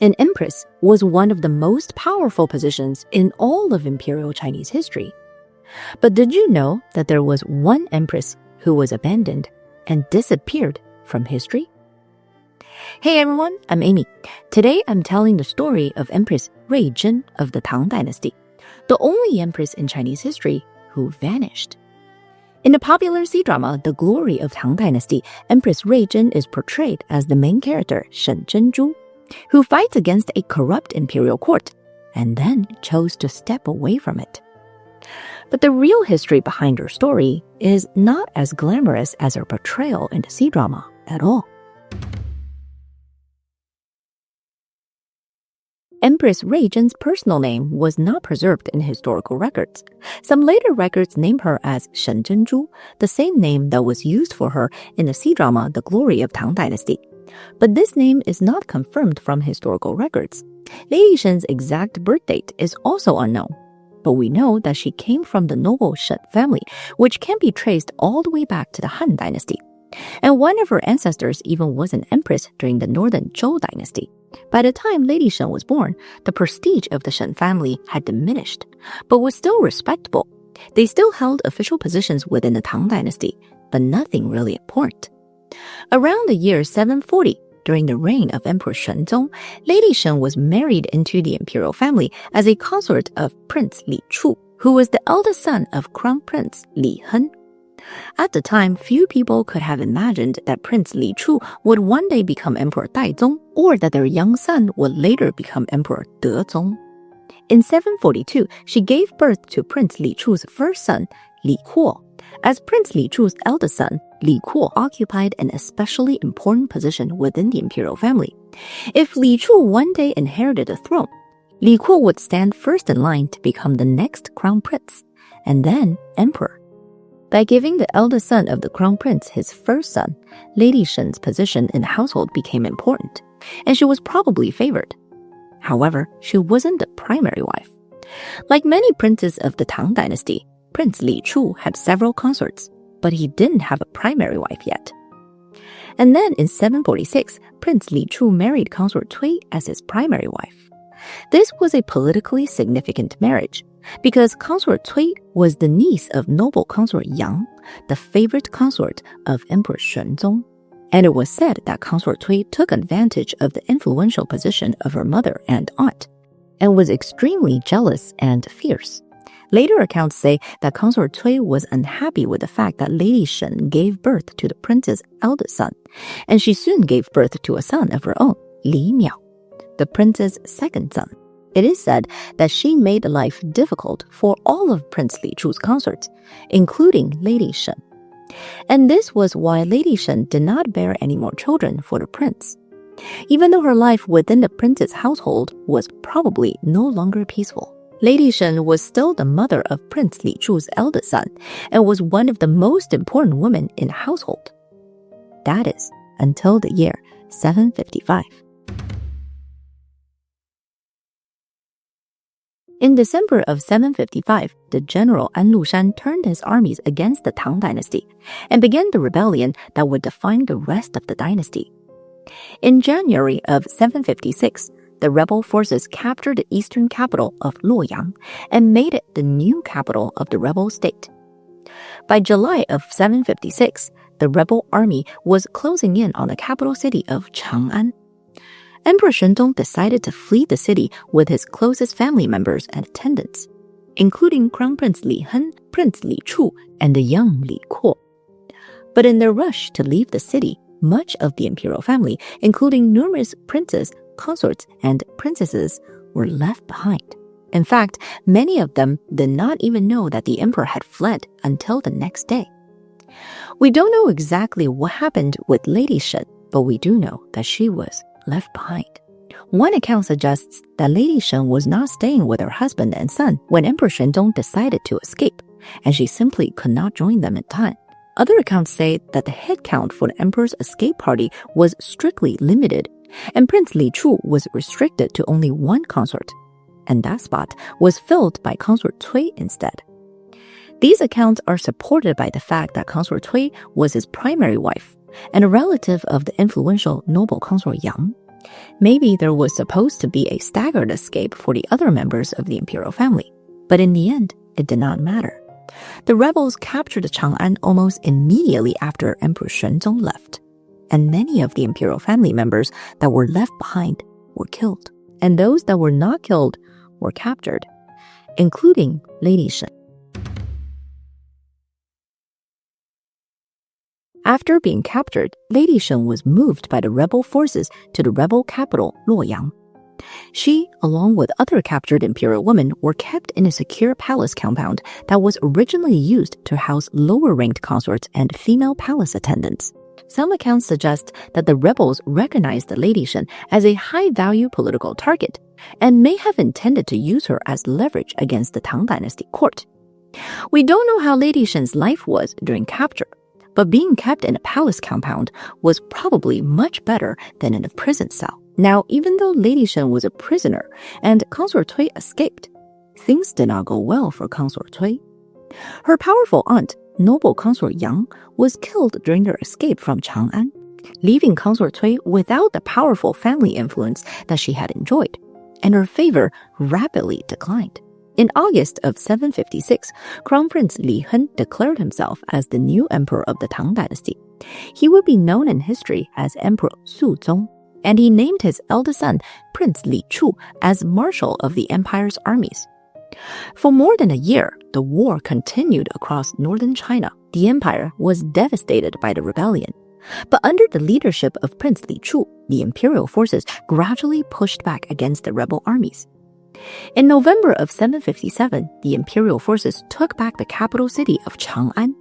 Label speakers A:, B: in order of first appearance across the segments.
A: An empress was one of the most powerful positions in all of imperial Chinese history. But did you know that there was one empress who was abandoned and disappeared from history? Hey everyone, I'm Amy. Today I'm telling the story of Empress Rui Zhen of the Tang Dynasty, the only empress in Chinese history who vanished. In the popular C-drama The Glory of Tang Dynasty, Empress Rui Zhen is portrayed as the main character Shen Zhenju, who fights against a corrupt imperial court and then chose to step away from it. But the real history behind her story is not as glamorous as her portrayal in the C-drama at all. Empress Rui Zhen's personal name was not preserved in historical records. Some later records name her as Shen Zhenju, the same name that was used for her in the C-drama The Glory of Tang Dynasty. But this name is not confirmed from historical records. Lady Shen's exact birth date is also unknown. But we know that she came from the noble Shen family, which can be traced all the way back to the Han Dynasty. And one of her ancestors even was an empress during the northern Zhou Dynasty. By the time Lady Shen was born, the prestige of the Shen family had diminished, but was still respectable. They still held official positions within the Tang Dynasty, but nothing really important. Around the year 740, during the reign of Emperor Shenzong, Lady Shen was married into the imperial family as a consort of Prince Li Chu, who was the eldest son of Crown Prince Li Hen. At the time, few people could have imagined that Prince Li Chu would one day become Emperor Daizong, or that their young son would later become Emperor Dezong. In 742, she gave birth to Prince Li Chu's first son, Li Kuo. As Prince Li Chu's eldest son, Li Kuo occupied an especially important position within the imperial family. If Li Chu one day inherited the throne, Li Kuo would stand first in line to become the next crown prince, and then emperor. By giving the eldest son of the crown prince his first son, Lady Shen's position in the household became important, and she was probably favored. However, she wasn't the primary wife. Like many princes of the Tang Dynasty, Prince Li Chu had several consorts, but he didn't have a primary wife yet. And then in 746, Prince Li Chu married consort Cui as his primary wife. This was a politically significant marriage, because consort Cui was the niece of noble consort Yang, the favorite consort of Emperor Shenzong. And it was said that consort Cui took advantage of the influential position of her mother and aunt, and was extremely jealous and fierce. Later accounts say that consort Cui was unhappy with the fact that Lady Shen gave birth to the prince's eldest son, and she soon gave birth to a son of her own, Li Miao, the prince's second son. It is said that she made life difficult for all of Prince Li Chu's consorts, including Lady Shen. And this was why Lady Shen did not bear any more children for the prince. Even though her life within the prince's household was probably no longer peaceful, Lady Shen was still the mother of Prince Li Chu's eldest son and was one of the most important women in the household. That is, until the year 755. In December of 755, the general An Lushan turned his armies against the Tang Dynasty and began the rebellion that would define the rest of the dynasty. In January of 756, the rebel forces captured the eastern capital of Luoyang and made it the new capital of the rebel state. By July of 756, the rebel army was closing in on the capital city of Chang'an. Emperor Shenzong decided to flee the city with his closest family members and attendants, including Crown Prince Li Hen, Prince Li Chu, and the young Li Kuo. But in their rush to leave the city, much of the imperial family, including numerous princes, consorts, and princesses, were left behind. In fact, many of them did not even know that the emperor had fled until the next day. We don't know exactly what happened with Lady Shen, but we do know that she was left behind. One account suggests that Lady Shen was not staying with her husband and son when Emperor Shenzong decided to escape, and she simply could not join them in time. Other accounts say that the head count for the emperor's escape party was strictly limited, and Prince Li Chu was restricted to only one consort, and that spot was filled by consort Cui instead. These accounts are supported by the fact that consort Cui was his primary wife and a relative of the influential noble consort Yang. Maybe there was supposed to be a staggered escape for the other members of the imperial family, but in the end, it did not matter. The rebels captured Chang'an almost immediately after Emperor Xuanzong left, and many of the imperial family members that were left behind were killed, and those that were not killed were captured, including Lady Shen. After being captured, Lady Shen was moved by the rebel forces to the rebel capital, Luoyang. She, along with other captured imperial women, were kept in a secure palace compound that was originally used to house lower-ranked consorts and female palace attendants. Some accounts suggest that the rebels recognized Lady Shen as a high-value political target and may have intended to use her as leverage against the Tang Dynasty court. We don't know how Lady Shen's life was during capture, but being kept in a palace compound was probably much better than in a prison cell. Now, even though Lady Shen was a prisoner and Consort Cui escaped, things did not go well for Consort Cui. Her powerful aunt, noble Consort Yang, was killed during their escape from Chang'an, leaving Consort Cui without the powerful family influence that she had enjoyed, and her favor rapidly declined. In August of 756, Crown Prince Li Hen declared himself as the new emperor of the Tang Dynasty. He would be known in history as Emperor Suzong, and he named his eldest son, Prince Li Chu, as marshal of the empire's armies. For more than a year, the war continued across northern China. The empire was devastated by the rebellion. But under the leadership of Prince Li Chu, the imperial forces gradually pushed back against the rebel armies. In November of 757, the imperial forces took back the capital city of Chang'an.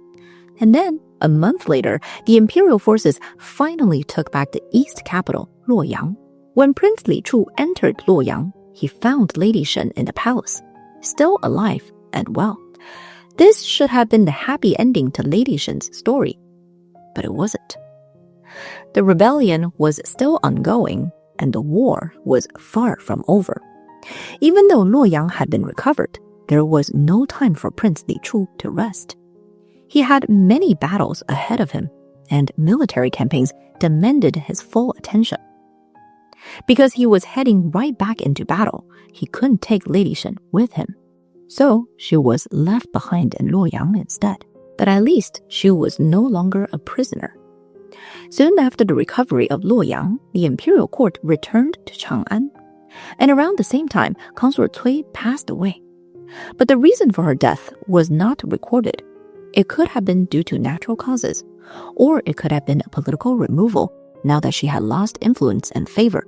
A: And then, a month later, the imperial forces finally took back the east capital, Luoyang. When Prince Li Chu entered Luoyang, he found Lady Shen in the palace, still alive and well. This should have been the happy ending to Lady Shen's story, but it wasn't. The rebellion was still ongoing, and the war was far from over. Even though Luoyang had been recovered, there was no time for Prince Li Chu to rest. He had many battles ahead of him, and military campaigns demanded his full attention. Because he was heading right back into battle, he couldn't take Lady Shen with him. So she was left behind in Luoyang instead. But at least she was no longer a prisoner. Soon after the recovery of Luoyang, the imperial court returned to Chang'an. And around the same time, Consort Cui passed away. But the reason for her death was not recorded. It could have been due to natural causes, or it could have been a political removal now that she had lost influence and favor.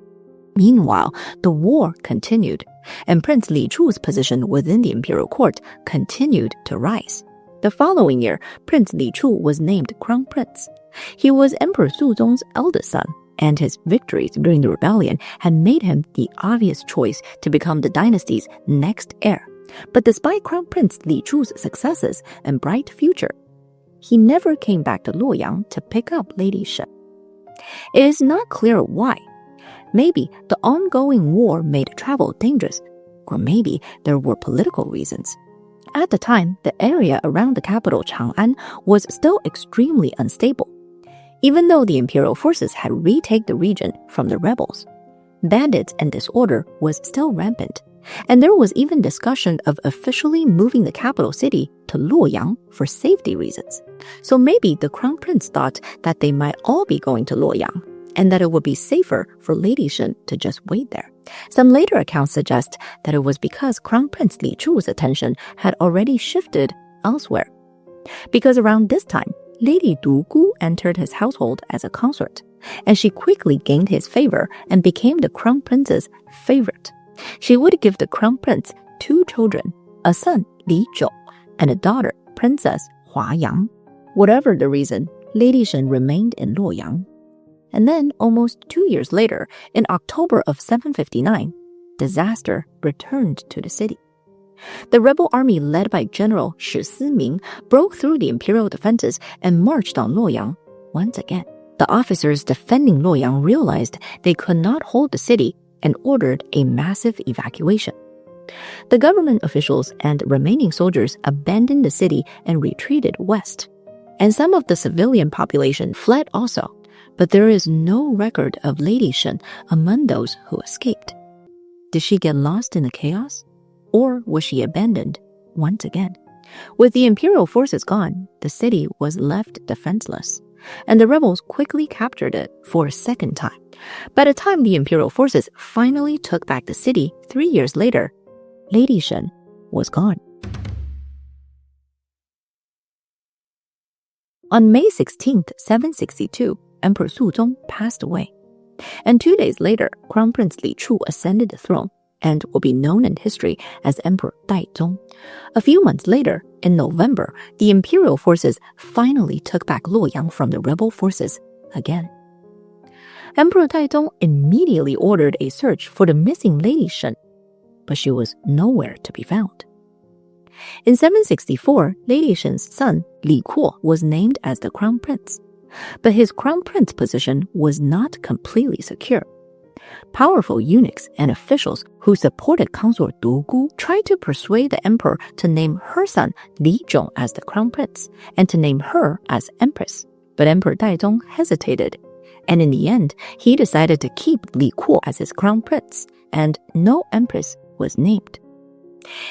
A: Meanwhile, the war continued, and Prince Li Chu's position within the imperial court continued to rise. The following year, Prince Li Chu was named Crown Prince. He was Emperor Suzong's eldest son, and his victories during the rebellion had made him the obvious choice to become the dynasty's next heir. But despite Crown Prince Li Chu's successes and bright future, he never came back to Luoyang to pick up Lady Shen. It is not clear why. Maybe the ongoing war made travel dangerous, or maybe there were political reasons. At the time, the area around the capital Chang'an was still extremely unstable. Even though the imperial forces had retaken the region from the rebels, bandits and disorder was still rampant, and there was even discussion of officially moving the capital city to Luoyang for safety reasons. So maybe the crown prince thought that they might all be going to Luoyang, and that it would be safer for Lady Shen to just wait there. Some later accounts suggest that it was because Crown Prince Li Chu's attention had already shifted elsewhere. Because around this time, Lady Du Gu entered his household as a consort, and she quickly gained his favor and became the crown prince's favorite. She would give the crown prince 2 children, a son, Li Zhou, and a daughter, Princess Hua Yang. Whatever the reason, Lady Shen remained in Luoyang. And then, almost 2 years later, in October of 759, disaster returned to the city. The rebel army led by General Shi Siming broke through the imperial defenses and marched on Luoyang once again. The officers defending Luoyang realized they could not hold the city and ordered a massive evacuation. The government officials and remaining soldiers abandoned the city and retreated west. And some of the civilian population fled also. but there is no record of Lady Shen among those who escaped. Did she get lost in the chaos? Or was she abandoned once again? With the imperial forces gone, the city was left defenseless, and the rebels quickly captured it for a second time. By the time the imperial forces finally took back the city 3 years later, Lady Shen was gone. On May 16, 762, Emperor Suzong passed away. And 2 days later, Crown Prince Li Chu ascended the throne and will be known in history as Emperor Daizong. A few months later, in November, the imperial forces finally took back Luoyang from the rebel forces again. Emperor Daizong immediately ordered a search for the missing Lady Shen, but she was nowhere to be found. In 764, Lady Shen's son, Li Kuo, was named as the crown prince. But his crown prince position was not completely secure. Powerful eunuchs and officials who supported consort Du Gu tried to persuade the emperor to name her son Li Zhong as the crown prince and to name her as empress. But Emperor Daizong hesitated, and in the end, he decided to keep Li Kuo as his crown prince, and no empress was named.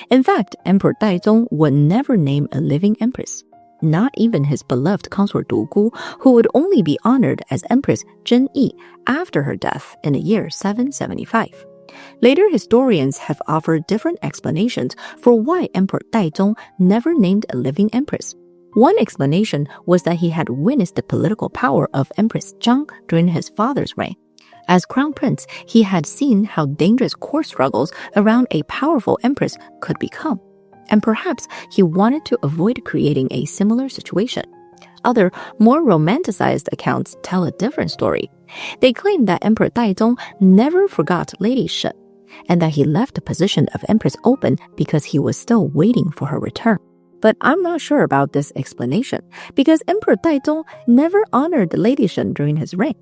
A: In fact, Emperor Daizong would never name a living empress, not even his beloved consort Du Gu, who would only be honored as Empress Zhen Yi after her death in the year 775. Later historians have offered different explanations for why Emperor Daizong never named a living empress. One explanation was that he had witnessed the political power of Empress Zhang during his father's reign. As crown prince, he had seen how dangerous court struggles around a powerful empress could become, and perhaps he wanted to avoid creating a similar situation. Other, more romanticized accounts tell a different story. They claim that Emperor Daizong never forgot Lady Shen, and that he left the position of empress open because he was still waiting for her return. But I'm not sure about this explanation, because Emperor Daizong never honored Lady Shen during his reign,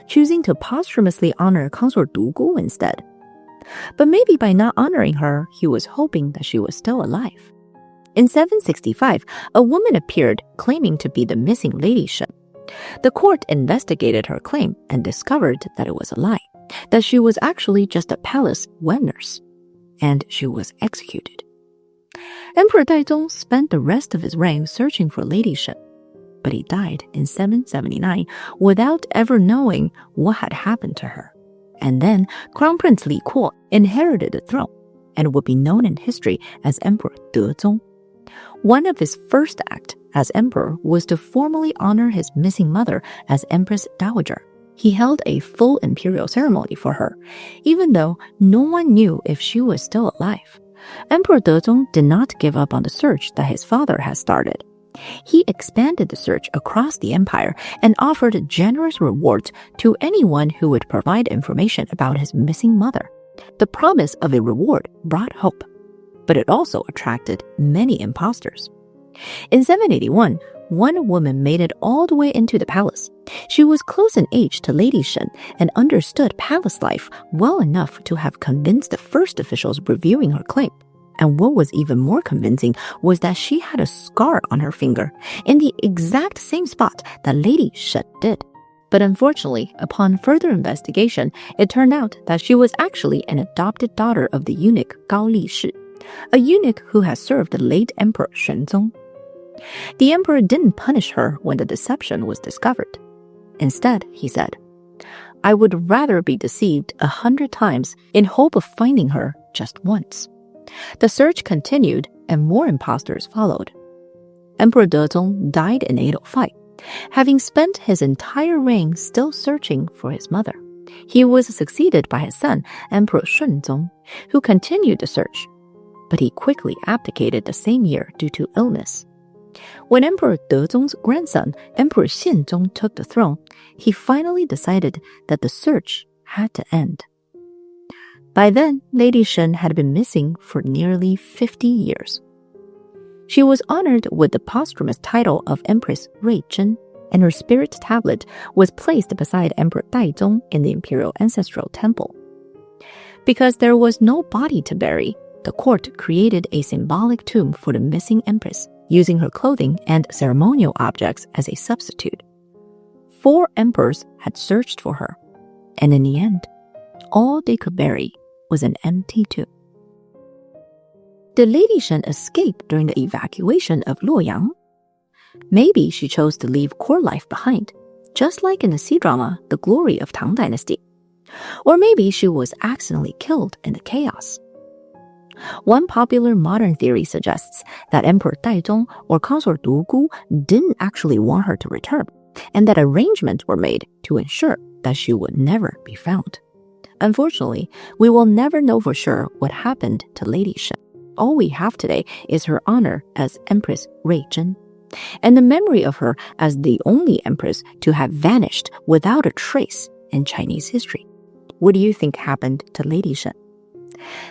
A: choosing to posthumously honor consort Du Gu instead. But maybe by not honoring her, he was hoping that she was still alive. In 765, a woman appeared claiming to be the missing Lady Shen. The court investigated her claim and discovered that it was a lie, that she was actually just a palace wet nurse, and she was executed. Emperor Daizong spent the rest of his reign searching for Lady Shen, but he died in 779 without ever knowing what had happened to her. And then Crown Prince Li Kuo inherited the throne and would be known in history as Emperor Dezong. One of his first acts as emperor was to formally honor his missing mother as Empress Dowager. He held a full imperial ceremony for her, even though no one knew if she was still alive. Emperor Dezong did not give up on the search that his father had started. He expanded the search across the empire and offered generous rewards to anyone who would provide information about his missing mother. The promise of a reward brought hope, but it also attracted many imposters. In 781, one woman made it all the way into the palace. She was close in age to Lady Shen and understood palace life well enough to have convinced the first officials reviewing her claim. And what was even more convincing was that she had a scar on her finger in the exact same spot that Lady Shen did. But unfortunately, upon further investigation, it turned out that she was actually an adopted daughter of the eunuch Gao Lishi, a eunuch who had served the late Emperor Xuanzong. The emperor didn't punish her when the deception was discovered. Instead, he said, "I would rather be deceived 100 times in hope of finding her just once." The search continued and more impostors followed. Emperor Dezong died in 805, having spent his entire reign still searching for his mother. He was succeeded by his son, Emperor Shunzong, who continued the search, but he quickly abdicated the same year due to illness. When Emperor Dezong's grandson, Emperor Xianzong, took the throne, he finally decided that the search had to end. By then, Lady Shen had been missing for nearly 50 years. She was honored with the posthumous title of Empress Ruizhen, and her spirit tablet was placed beside Emperor Daizong in the Imperial Ancestral Temple. Because there was no body to bury, the court created a symbolic tomb for the missing empress, using her clothing and ceremonial objects as a substitute. 4 emperors had searched for her, and in the end, all they could bury was an empty tomb. Did Lady Shen escape during the evacuation of Luoyang? Maybe she chose to leave court life behind, just like in the C-drama The Glory of Tang Dynasty. Or maybe she was accidentally killed in the chaos. One popular modern theory suggests that Emperor Taizong or Consort Du Gu didn't actually want her to return, and that arrangements were made to ensure that she would never be found. Unfortunately, we will never know for sure what happened to Lady Shen. All we have today is her honor as Empress Ruizhen, and the memory of her as the only empress to have vanished without a trace in Chinese history. What do you think happened to Lady Shen?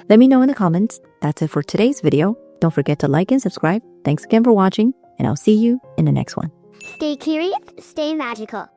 A: Let me know in the comments. That's it for today's video. Don't forget to like and subscribe. Thanks again for watching, and I'll see you in the next one.
B: Stay curious, stay magical.